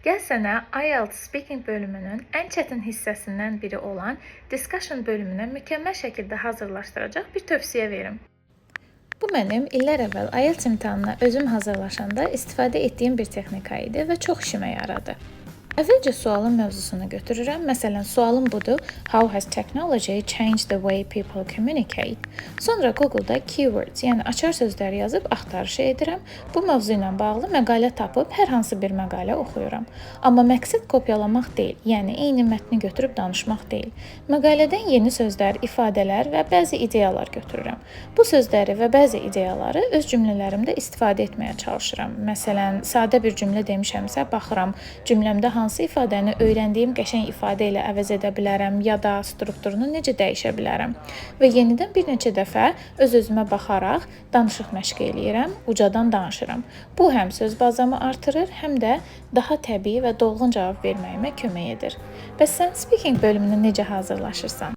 Gəl sənə IELTS Speaking bölümünün ən çətin hissəsindən biri olan Discussion bölümünə mükəmməl şəkildə hazırlaşdıracaq bir tövsiyə verim. Bu mənim illər əvvəl IELTS imtahanına özüm hazırlaşanda istifadə etdiyim bir texnika idi və çox işimə yaradı. Əvvəlcə sualın mövzusunu götürürəm. Məsələn, sualım budur: How has technology changed the way people communicate? Sonra Google-da keywords, yəni açar sözləri yazıb axtarışı edirəm. Bu mövzu ilə bağlı məqalə tapıb hər hansı bir məqalə oxuyuram. Amma məqsəd kopyalamaq deyil, yəni eyni mətni götürüb danışmaq deyil. Məqalədən yeni sözlər, ifadələr və bəzi ideyalar götürürəm. Bu sözləri və bəzi ideyaları öz cümlələrimdə istifadə etməyə çalışıram. Məsələn, sadə bir cümlə demişəmsə, baxıram cümləmdə hansı ifadəni öyrəndiyim qəşəng ifadə ilə əvəz edə bilərəm ya da strukturunu necə dəyişə bilərəm. Və yenidən bir neçə dəfə öz-özümə baxaraq danışıq məşq eləyirəm, ucadan danışıram. Bu həm söz bazamı artırır, həm də daha təbii və dolğun cavab verməyimə kömək edir. Bəs sən speaking bölümünə necə hazırlaşırsan?